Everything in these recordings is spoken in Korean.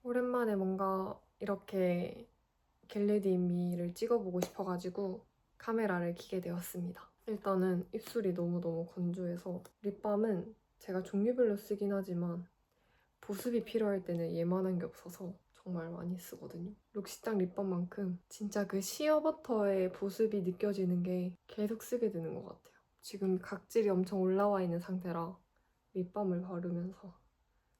오랜만에 뭔가 이렇게 겟레디 미를 찍어보고 싶어가지고 카메라를 켜게 되었습니다. 일단은 입술이 너무너무 건조해서 립밤은 제가 종류별로 쓰긴 하지만 보습이 필요할 때는 얘만한 게 없어서 정말 많이 쓰거든요. 록시땅 립밤만큼 진짜 그 시어버터의 보습이 느껴지는 게 계속 쓰게 되는 것 같아요. 지금 각질이 엄청 올라와 있는 상태라 립밤을 바르면서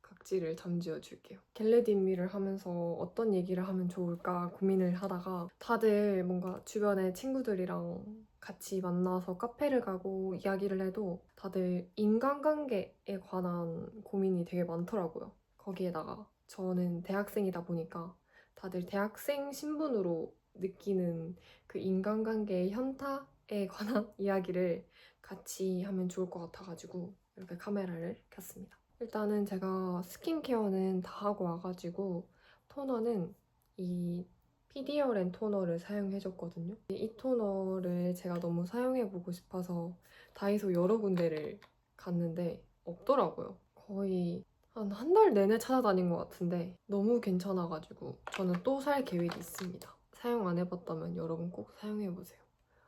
각질을 잠재워 줄게요. 겟레디미를 하면서 어떤 얘기를 하면 좋을까 고민을 하다가 다들 뭔가 주변에 친구들이랑 같이 만나서 카페를 가고 이야기를 해도 다들 인간관계에 관한 고민이 되게 많더라고요. 거기에다가 저는 대학생이다 보니까 다들 대학생 신분으로 느끼는 그 인간관계의 현타에 관한 이야기를 같이 하면 좋을 것 같아가지고 이렇게 카메라를 켰습니다. 일단은 제가 스킨케어는 다 하고 와가지고 토너는 이 피디어렌 토너를 사용해줬거든요. 이 토너를 제가 너무 사용해보고 싶어서 다이소 여러 군데를 갔는데 없더라고요. 거의 한 달 내내 찾아다닌 것 같은데 너무 괜찮아가지고 저는 또 살 계획이 있습니다. 사용 안 해봤다면 여러분 꼭 사용해보세요.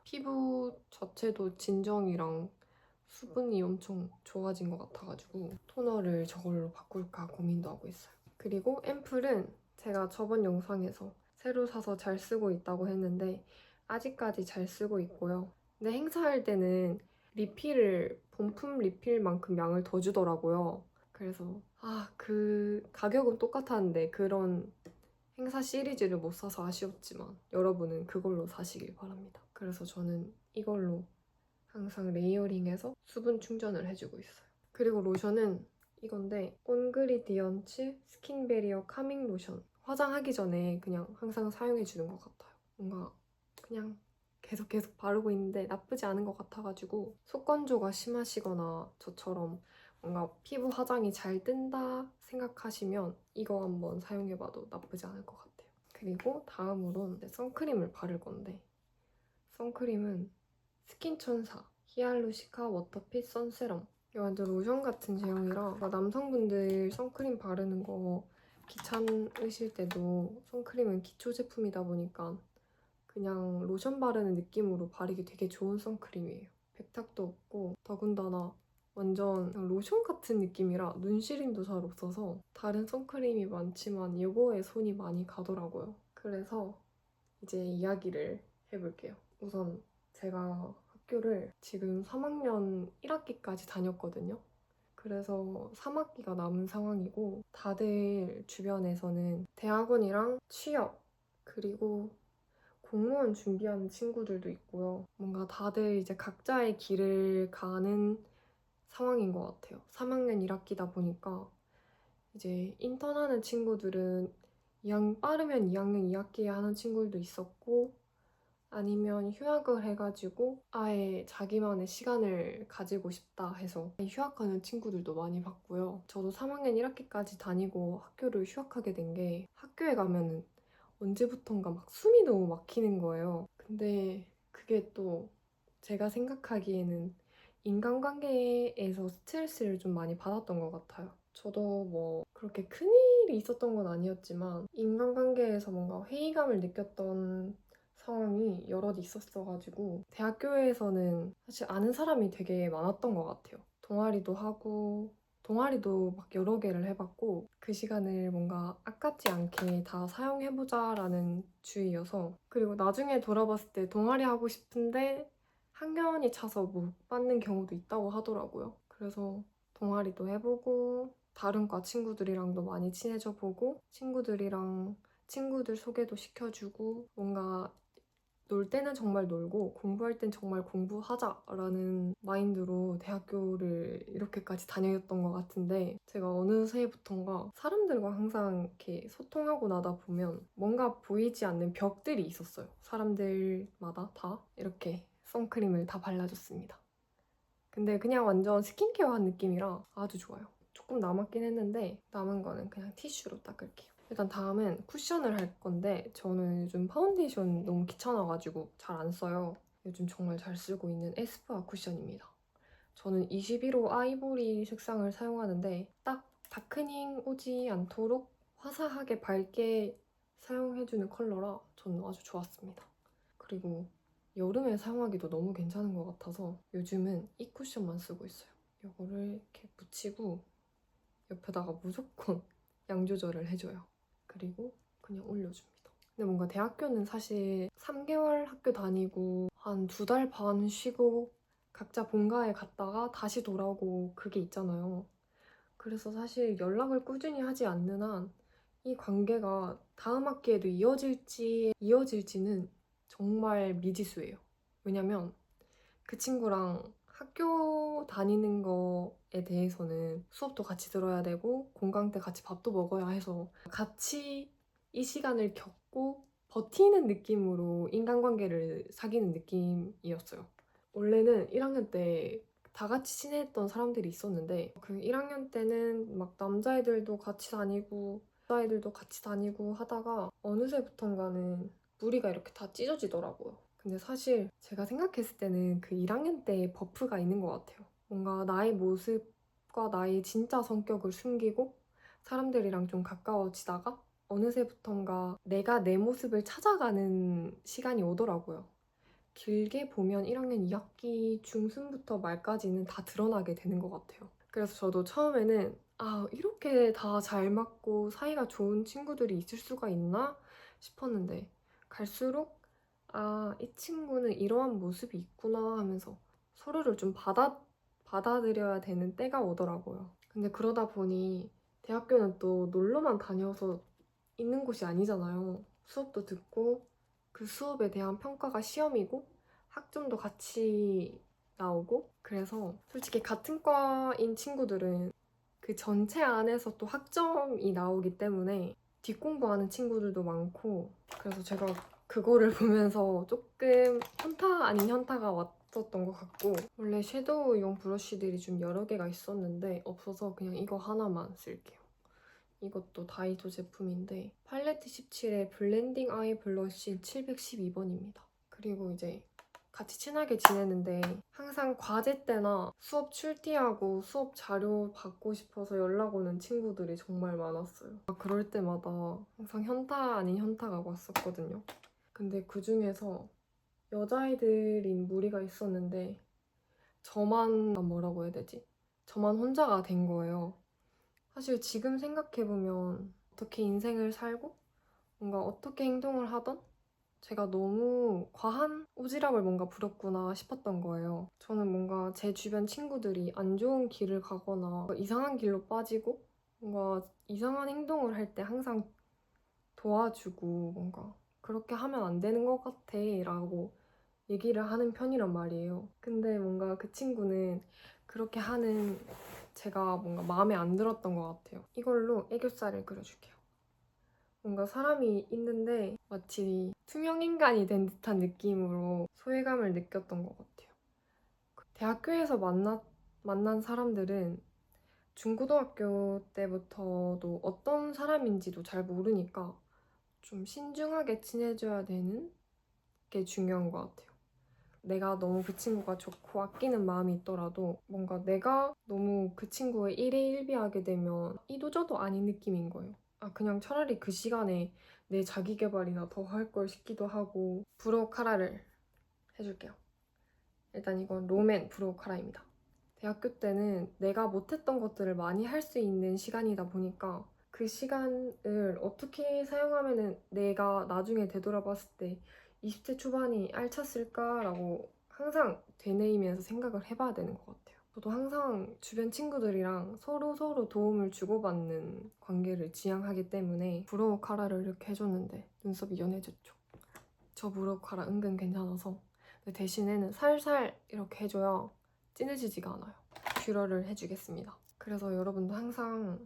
피부 자체도 진정이랑 수분이 엄청 좋아진 것 같아가지고 토너를 저걸로 바꿀까 고민도 하고 있어요. 그리고 앰플은 제가 저번 영상에서 새로 사서 잘 쓰고 있다고 했는데 아직까지 잘 쓰고 있고요. 근데 행사할 때는 리필을 본품 리필만큼 양을 더 주더라고요. 그래서 그 가격은 똑같았는데 그런 행사 시리즈를 못 사서 아쉬웠지만 여러분은 그걸로 사시길 바랍니다. 그래서 저는 이걸로 항상 레이어링해서 수분 충전을 해주고 있어요. 그리고 로션은 이건데 온그리디언츠 스킨 베리어 카밍 로션. 화장하기 전에 그냥 항상 사용해주는 것 같아요. 뭔가 그냥 계속 바르고 있는데 나쁘지 않은 것 같아가지고 속건조가 심하시거나 저처럼 뭔가 피부 화장이 잘 뜬다 생각하시면 이거 한번 사용해봐도 나쁘지 않을 것 같아요. 그리고 다음으로는 선크림을 바를 건데 선크림은 스킨천사 히알루시카 워터핏 선세럼. 이게 완전 로션 같은 제형이라 남성분들 선크림 바르는 거 귀찮으실 때도 선크림은 기초 제품이다 보니까 그냥 로션 바르는 느낌으로 바르기 되게 좋은 선크림이에요. 백탁도 없고 더군다나 완전 로션 같은 느낌이라 눈시림도 잘 없어서 다른 선크림이 많지만 이거에 손이 많이 가더라고요. 그래서 이제 이야기를 해볼게요. 우선 제가 학교를 지금 3학년 1학기까지 다녔거든요. 그래서 3학기가 남은 상황이고 다들 주변에서는 대학원이랑 취업 그리고 공무원 준비하는 친구들도 있고요. 뭔가 다들 이제 각자의 길을 가는 상황인 것 같아요. 3학년 1학기다 보니까 이제 인턴하는 친구들은 빠르면 2학년 2학기에 하는 친구들도 있었고 아니면 휴학을 해가지고 아예 자기만의 시간을 가지고 싶다 해서 휴학하는 친구들도 많이 봤고요. 저도 3학년 1학기까지 다니고 학교를 휴학하게 된 게 학교에 가면은 언제부턴가 막 숨이 너무 막히는 거예요. 근데 그게 또 제가 생각하기에는 인간관계에서 스트레스를 좀 많이 받았던 것 같아요. 저도 뭐 그렇게 큰일이 있었던 건 아니었지만 인간관계에서 뭔가 회의감을 느꼈던 상황이 여럿 있었어가지고 대학교에서는 사실 아는 사람이 되게 많았던 것 같아요. 동아리도 하고 동아리도 막 여러 개를 해봤고 그 시간을 뭔가 아깝지 않게 다 사용해보자라는 주의여서 그리고 나중에 돌아봤을 때 동아리 하고 싶은데 학년이 차서 못 받는 경우도 있다고 하더라고요. 그래서 동아리도 해보고 다른 과 친구들이랑도 많이 친해져 보고 친구들 소개도 시켜주고 뭔가 놀 때는 정말 놀고 공부할 땐 정말 공부하자라는 마인드로 대학교를 이렇게까지 다녔던 것 같은데 제가 어느새부턴가 사람들과 항상 이렇게 소통하고 나다 보면 뭔가 보이지 않는 벽들이 있었어요. 사람들마다 다 이렇게 선크림을 다 발라줬습니다. 근데 그냥 완전 스킨케어 한 느낌이라 아주 좋아요. 조금 남았긴 했는데 남은 거는 그냥 티슈로 닦을게요. 일단 다음은 쿠션을 할 건데 저는 요즘 파운데이션 너무 귀찮아가지고 잘 안 써요. 요즘 정말 잘 쓰고 있는 에스쁘아 쿠션입니다. 저는 21호 아이보리 색상을 사용하는데 딱 다크닝 오지 않도록 화사하게 밝게 사용해주는 컬러라 저는 아주 좋았습니다. 그리고 여름에 사용하기도 너무 괜찮은 것 같아서 요즘은 이 쿠션만 쓰고 있어요. 이거를 이렇게 묻히고 옆에다가 무조건 양 조절을 해줘요. 그리고 그냥 올려줍니다. 근데 뭔가 대학교는 사실 3개월 학교 다니고 한 2달 반 쉬고 각자 본가에 갔다가 다시 돌아오고 그게 있잖아요. 그래서 사실 연락을 꾸준히 하지 않는 한 이 관계가 다음 학기에도 이어질지는 정말 미지수예요. 왜냐면 그 친구랑 학교 다니는 거에 대해서는 수업도 같이 들어야 되고 공강 때 같이 밥도 먹어야 해서 같이 이 시간을 겪고 버티는 느낌으로 인간관계를 사귀는 느낌이었어요. 원래는 1학년 때 다 같이 친했던 사람들이 있었는데 그 1학년 때는 막 남자애들도 같이 다니고 여자애들도 같이 다니고 하다가 어느새부턴가는 무리가 이렇게 다 찢어지더라고요. 근데 사실 제가 생각했을 때는 그 1학년 때 버프가 있는 것 같아요. 뭔가 나의 모습과 나의 진짜 성격을 숨기고 사람들이랑 좀 가까워지다가 어느새부턴가 내가 내 모습을 찾아가는 시간이 오더라고요. 길게 보면 1학년 2학기 중순부터 말까지는 다 드러나게 되는 것 같아요. 그래서 저도 처음에는 이렇게 다 잘 맞고 사이가 좋은 친구들이 있을 수가 있나 싶었는데 갈수록 이 친구는 이러한 모습이 있구나 하면서 서로를 좀 받아들여야 되는 때가 오더라고요. 근데 그러다 보니 대학교는 또 놀러만 다녀서 있는 곳이 아니잖아요. 수업도 듣고 그 수업에 대한 평가가 시험이고 학점도 같이 나오고 그래서 솔직히 같은 과인 친구들은 그 전체 안에서 또 학점이 나오기 때문에 뒷공부하는 친구들도 많고 그래서 제가 그거를 보면서 조금 현타 아닌 현타가 왔었던 것 같고 원래 섀도우용 브러쉬들이 좀 여러 개가 있었는데 없어서 그냥 이거 하나만 쓸게요. 이것도 다이소 제품인데 팔레트 17의 블렌딩 아이 블러쉬 712번입니다. 그리고 이제 같이 친하게 지내는데 항상 과제 때나 수업 출티하고 수업 자료 받고 싶어서 연락 오는 친구들이 정말 많았어요. 그럴 때마다 항상 현타 아닌 현타가 왔었거든요. 근데 그중에서 여자애들인 무리가 있었는데 저만 뭐라고 해야 되지? 저만 혼자가 된 거예요. 사실 지금 생각해보면 어떻게 인생을 살고 뭔가 어떻게 행동을 하던 제가 너무 과한 오지랖을 뭔가 부렸구나 싶었던 거예요. 저는 뭔가 제 주변 친구들이 안 좋은 길을 가거나 이상한 길로 빠지고 뭔가 이상한 행동을 할 때 항상 도와주고 뭔가 그렇게 하면 안 되는 것 같아 라고 얘기를 하는 편이란 말이에요. 근데 뭔가 그 친구는 그렇게 하는 제가 뭔가 마음에 안 들었던 것 같아요. 이걸로 애교살을 그려줄게요. 뭔가 사람이 있는데 마치 투명 인간이 된 듯한 느낌으로 소외감을 느꼈던 것 같아요. 대학교에서 만난 사람들은 중고등학교 때부터도 어떤 사람인지도 잘 모르니까 좀 신중하게 친해져야 되는 게 중요한 것 같아요. 내가 너무 그 친구가 좋고 아끼는 마음이 있더라도 뭔가 내가 너무 그 친구의 일에 일비하게 되면 이도저도 아닌 느낌인 거예요. 그냥 차라리 그 시간에 내 자기 개발이나 더 할 걸 싶기도 하고 브로우 카라를 해줄게요. 일단 이건 롬앤 브로우 카라입니다. 대학교 때는 내가 못했던 것들을 많이 할 수 있는 시간이다 보니까 그 시간을 어떻게 사용하면 내가 나중에 되돌아봤을 때 20대 초반이 알찼을까라고 항상 되뇌이면서 생각을 해봐야 되는 것 같아요. 저도 항상 주변 친구들이랑 서로 도움을 주고받는 관계를 지향하기 때문에 브로우 카라를 이렇게 해줬는데 눈썹이 연해졌죠. 저 브로우 카라 은근 괜찮아서 근데 대신에는 살살 이렇게 해줘야 진해지지가 않아요. 뷰러를 해주겠습니다. 그래서 여러분도 항상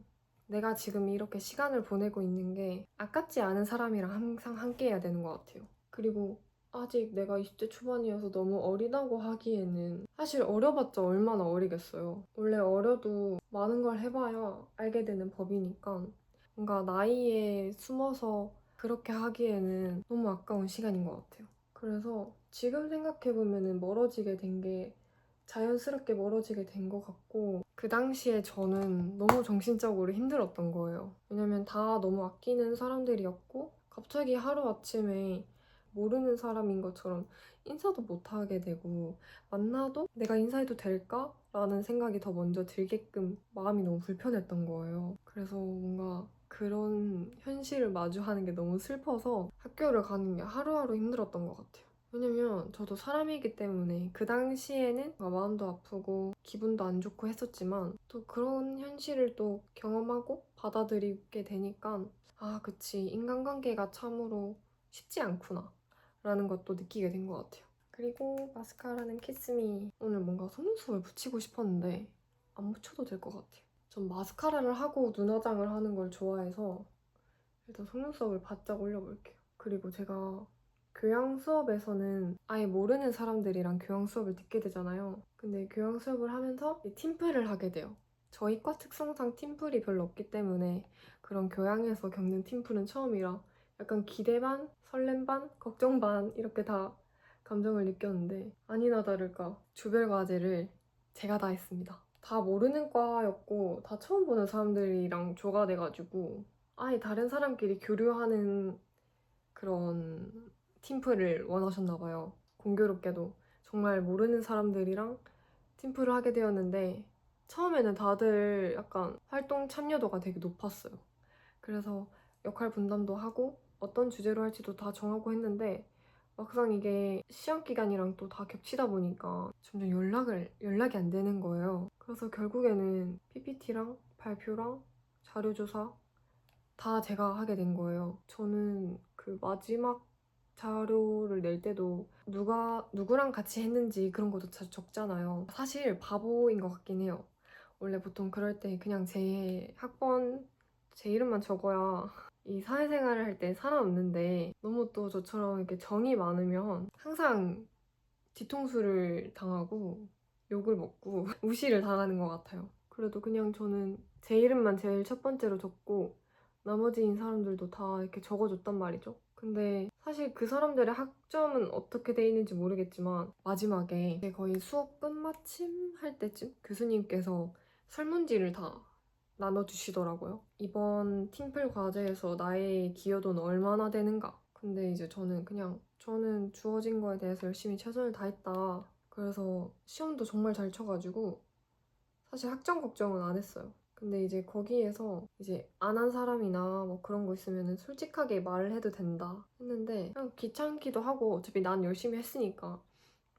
내가 지금 이렇게 시간을 보내고 있는 게 아깝지 않은 사람이랑 항상 함께 해야 되는 것 같아요. 그리고 아직 내가 20대 초반이어서 너무 어리다고 하기에는 사실 어려봤자 얼마나 어리겠어요. 원래 어려도 많은 걸 해봐야 알게 되는 법이니까 뭔가 나이에 숨어서 그렇게 하기에는 너무 아까운 시간인 것 같아요. 그래서 지금 생각해보면 멀어지게 된 게 자연스럽게 멀어지게 된 것 같고 그 당시에 저는 너무 정신적으로 힘들었던 거예요. 왜냐면 다 너무 아끼는 사람들이었고 갑자기 하루아침에 모르는 사람인 것처럼 인사도 못하게 되고 만나도 내가 인사해도 될까? 라는 생각이 더 먼저 들게끔 마음이 너무 불편했던 거예요. 그래서 뭔가 그런 현실을 마주하는 게 너무 슬퍼서 학교를 가는 게 하루하루 힘들었던 것 같아요. 왜냐면 저도 사람이기 때문에 그 당시에는 마음도 아프고 기분도 안 좋고 했었지만 또 그런 현실을 또 경험하고 받아들이게 되니까 아, 그치. 인간관계가 참으로 쉽지 않구나 라는 것도 느끼게 된 것 같아요. 그리고 마스카라는 키스미. 오늘 뭔가 속눈썹을 붙이고 싶었는데 안 붙여도 될 것 같아요. 전 마스카라를 하고 눈화장을 하는 걸 좋아해서 일단 속눈썹을 바짝 올려볼게요. 그리고 제가 교양 수업에서는 아예 모르는 사람들이랑 교양 수업을 듣게 되잖아요. 근데 교양 수업을 하면서 팀플을 하게 돼요. 저희 과 특성상 팀플이 별로 없기 때문에 그런 교양에서 겪는 팀플은 처음이라 약간 기대 반, 설렘 반, 걱정 반 이렇게 다 감정을 느꼈는데 아니나 다를까 주별 과제를 제가 다 했습니다. 다 모르는 과였고 다 처음 보는 사람들이랑 조가 돼가지고 아예 다른 사람끼리 교류하는 그런 팀플을 원하셨나 봐요. 공교롭게도 정말 모르는 사람들이랑 팀플을 하게 되었는데 처음에는 다들 약간 활동 참여도가 되게 높았어요. 그래서 역할 분담도 하고 어떤 주제로 할지도 다 정하고 했는데 막상 이게 시험 기간이랑 또 다 겹치다 보니까 점점 연락이 안 되는 거예요. 그래서 결국에는 PPT랑 발표랑 자료조사 다 제가 하게 된 거예요. 저는 그 마지막 자료를 낼 때도 누구랑 같이 했는지 그런 것도 잘 적잖아요. 사실 바보인 것 같긴 해요. 원래 보통 그럴 때 그냥 제 학번 제 이름만 적어야 이 사회생활을 할 때 살아남는데 너무 또 저처럼 이렇게 정이 많으면 항상 뒤통수를 당하고 욕을 먹고 무시를 당하는 것 같아요. 그래도 그냥 저는 제 이름만 제일 첫 번째로 적고 나머지인 사람들도 다 이렇게 적어줬단 말이죠. 근데 사실 그 사람들의 학점은 어떻게 돼 있는지 모르겠지만 마지막에 거의 수업 끝마침 할 때쯤 교수님께서 설문지를 다 나눠주시더라고요. 이번 팀플 과제에서 나의 기여도는 얼마나 되는가? 근데 이제 저는 주어진 거에 대해서 열심히 최선을 다했다. 그래서 시험도 정말 잘 쳐가지고 사실 학점 걱정은 안 했어요. 근데 이제 거기에서 이제 안 한 사람이나 뭐 그런 거 있으면 솔직하게 말을 해도 된다 했는데 그냥 귀찮기도 하고 어차피 난 열심히 했으니까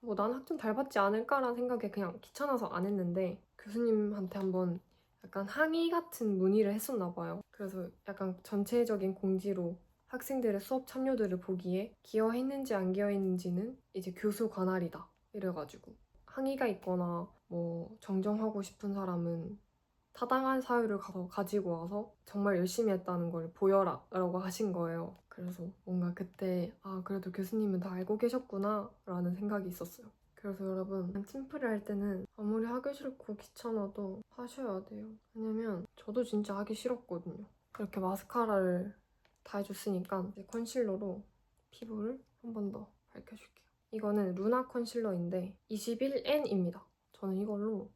뭐 난 학점 잘 받지 않을까라는 생각에 그냥 귀찮아서 안 했는데 교수님한테 한번 약간 항의 같은 문의를 했었나 봐요. 그래서 약간 전체적인 공지로 학생들의 수업 참여도를 보기에 기여했는지 안 기여했는지는 이제 교수 관할이다 이래가지고 항의가 있거나 뭐 정정하고 싶은 사람은 타당한 사유를 가지고 와서 정말 열심히 했다는 걸 보여라 라고 하신 거예요. 그래서 뭔가 그때 아, 그래도 교수님은 다 알고 계셨구나 라는 생각이 있었어요. 그래서 여러분 팀플을 할 때는 아무리 하기 싫고 귀찮아도 하셔야 돼요. 왜냐면 저도 진짜 하기 싫었거든요. 이렇게 마스카라를 다 해줬으니까 이제 컨실러로 피부를 한 번 더 밝혀줄게요. 이거는 루나 컨실러인데 21N입니다. 저는 이걸로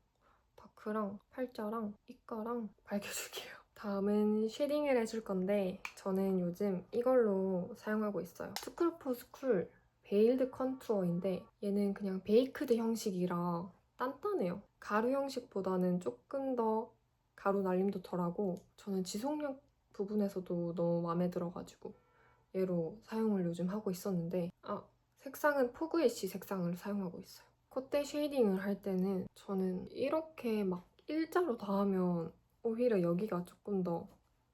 다크랑 팔자랑 입가랑 밝혀줄게요. 다음은 쉐딩을 해줄 건데 저는 요즘 이걸로 사용하고 있어요. 스쿨포스쿨 베일드 컨투어인데 얘는 그냥 베이크드 형식이라 단단해요. 가루 형식보다는 조금 더 가루 날림도 덜하고 저는 지속력 부분에서도 너무 마음에 들어가지고 얘로 사용을 요즘 하고 있었는데 색상은 포그애쉬 색상을 사용하고 있어요. 콧대 쉐이딩을 할 때는 저는 이렇게 막 일자로 다 하면 오히려 여기가 조금 더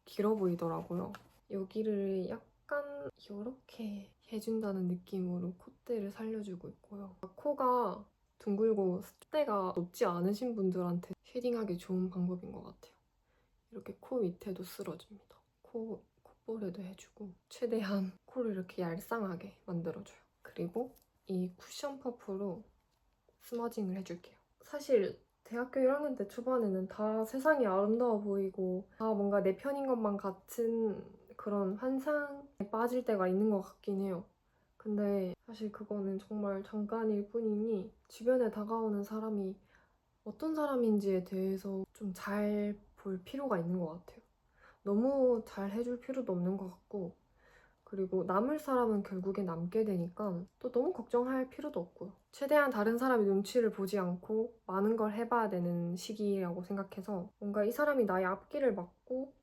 길어 보이더라고요. 여기를 약간 이렇게 해준다는 느낌으로 콧대를 살려주고 있고요. 코가 둥글고 콧대가 높지 않으신 분들한테 쉐딩하기 좋은 방법인 것 같아요. 이렇게 코 밑에도 쓸어줍니다. 콧볼에도 해주고 최대한 코를 이렇게 얄쌍하게 만들어줘요. 그리고 이 쿠션 퍼프로 스머징을 해줄게요. 사실 대학교 1학년 때 초반에는 다 세상이 아름다워 보이고 다 뭔가 내 편인 것만 같은 그런 환상에 빠질 때가 있는 것 같긴 해요. 근데 사실 그거는 정말 잠깐일 뿐이니 주변에 다가오는 사람이 어떤 사람인지에 대해서 좀 잘 볼 필요가 있는 것 같아요. 너무 잘 해줄 필요도 없는 것 같고, 그리고 남을 사람은 결국에 남게 되니까 또 너무 걱정할 필요도 없고요. 최대한 다른 사람의 눈치를 보지 않고 많은 걸 해봐야 되는 시기라고 생각해서 뭔가 이 사람이 나의 앞길을 막고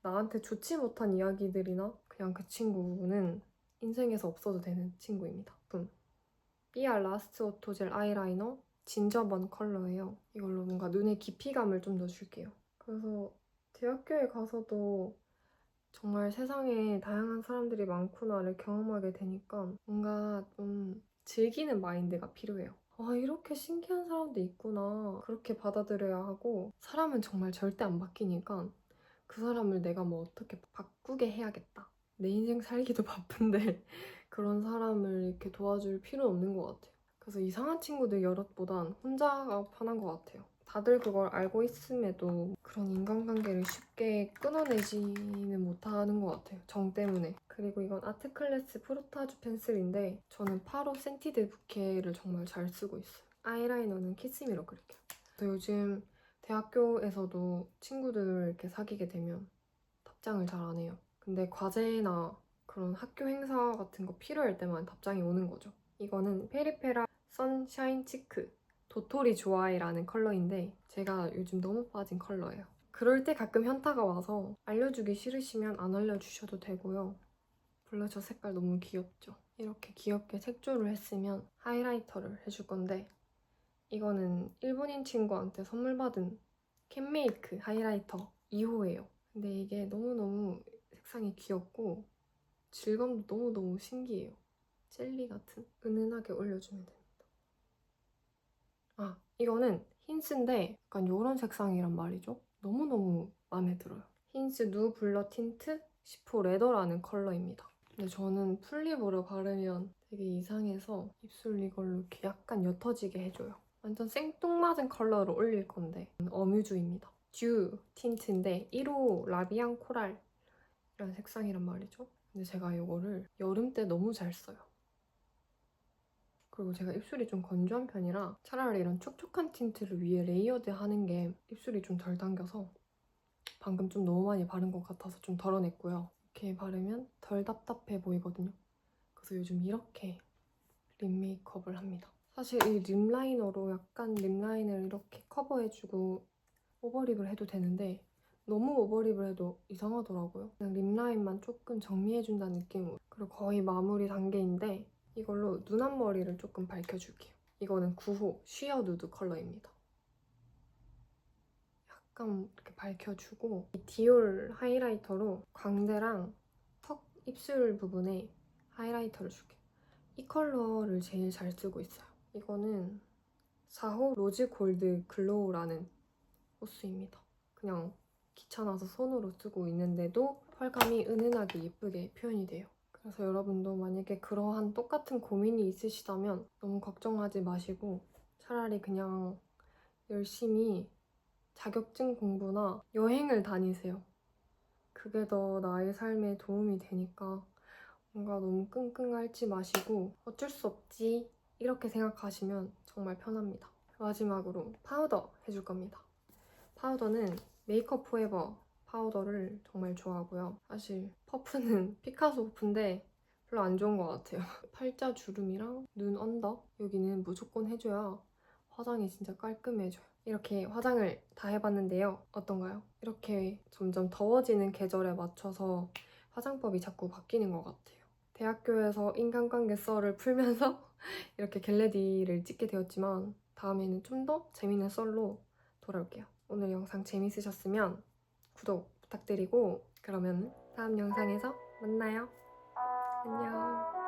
나한테 좋지 못한 이야기들이나 그냥 그 친구는 인생에서 없어도 되는 친구입니다. 삐알 라스트 오토 젤 아이라이너 진저번 컬러예요. 이걸로 뭔가 눈에 깊이감을 좀 더 줄게요. 그래서 대학교에 가서도 정말 세상에 다양한 사람들이 많구나를 경험하게 되니까 뭔가 좀 즐기는 마인드가 필요해요. 아, 이렇게 신기한 사람도 있구나. 그렇게 받아들여야 하고, 사람은 정말 절대 안 바뀌니까 그 사람을 내가 뭐 어떻게 바꾸게 해야겠다. 내 인생 살기도 바쁜데 그런 사람을 이렇게 도와줄 필요는 없는 것 같아요. 그래서 이상한 친구들 여럿보단 혼자가 편한 것 같아요. 다들 그걸 알고 있음에도 그런 인간관계를 쉽게 끊어내지는 못하는 것 같아요. 정 때문에. 그리고 이건 아트클래스 프로타주 펜슬인데 저는 8호 센티드 부케를 정말 잘 쓰고 있어요. 아이라이너는 키스미로 그릴게요. 그래서 요즘 대학교에서도 친구들을 이렇게 사귀게 되면 답장을 잘 안 해요. 근데 과제나 그런 학교 행사 같은 거 필요할 때만 답장이 오는 거죠. 이거는 페리페라 선샤인 치크 도토리 좋아해라는 컬러인데 제가 요즘 너무 빠진 컬러예요. 그럴 때 가끔 현타가 와서 알려주기 싫으시면 안 알려주셔도 되고요. 블러셔 색깔 너무 귀엽죠? 이렇게 귀엽게 색조를 했으면 하이라이터를 해줄 건데 이거는 일본인 친구한테 선물 받은 캔메이크 하이라이터 2호예요. 근데 이게 너무너무 색상이 귀엽고 질감도 너무너무 신기해요. 젤리 같은 은은하게 올려주면 됩니다. 아, 이거는 힌스인데 약간 이런 색상이란 말이죠. 너무너무 마음에 들어요. 힌스 누 블러 틴트 10호 레더라는 컬러입니다. 근데 저는 풀립으로 바르면 되게 이상해서 입술 이걸로 이렇게 약간 옅어지게 해줘요. 완전 생뚱맞은 컬러로 올릴 건데 어뮤즈입니다. 듀 틴트인데 1호 라비앙 코랄이라는 색상이란 말이죠. 근데 제가 이거를 여름 때 너무 잘 써요. 그리고 제가 입술이 좀 건조한 편이라 차라리 이런 촉촉한 틴트를 위에 레이어드 하는 게 입술이 좀 덜 당겨서 방금 좀 너무 많이 바른 것 같아서 좀 덜어냈고요. 이렇게 바르면 덜 답답해 보이거든요. 그래서 요즘 이렇게 립 메이크업을 합니다. 사실 이 립 라이너로 약간 립 라인을 이렇게 커버해주고 오버립을 해도 되는데 너무 오버립을 해도 이상하더라고요. 그냥 립 라인만 조금 정리해준다는 느낌으로. 그리고 거의 마무리 단계인데 이걸로 눈 앞머리를 조금 밝혀줄게요. 이거는 9호 쉬어 누드 컬러입니다. 약간 이렇게 밝혀주고 이 디올 하이라이터로 광대랑 턱 입술 부분에 하이라이터를 줄게요. 이 컬러를 제일 잘 쓰고 있어요. 이거는 4호 로즈 골드 글로우라는 호스입니다. 그냥 귀찮아서 손으로 쓰고 있는데도 펄감이 은은하게 예쁘게 표현이 돼요. 그래서 여러분도 만약에 그러한 똑같은 고민이 있으시다면 너무 걱정하지 마시고 차라리 그냥 열심히 자격증 공부나 여행을 다니세요. 그게 더 나의 삶에 도움이 되니까 뭔가 너무 끙끙 앓지 마시고 어쩔 수 없지 이렇게 생각하시면 정말 편합니다. 마지막으로 파우더 해줄 겁니다. 파우더는 메이크업 포에버 파우더를 정말 좋아하고요. 사실 퍼프는 피카소 퍼프인데 별로 안 좋은 것 같아요. 팔자 주름이랑 눈 언더 여기는 무조건 해줘야 화장이 진짜 깔끔해져요. 이렇게 화장을 다 해봤는데요. 어떤가요? 이렇게 점점 더워지는 계절에 맞춰서 화장법이 자꾸 바뀌는 것 같아요. 대학교에서 인간관계 썰을 풀면서 이렇게 겟레디를 찍게 되었지만 다음에는 좀 더 재밌는 썰로 돌아올게요. 오늘 영상 재밌으셨으면 구독 부탁드리고 그러면 다음 영상에서 만나요. 안녕.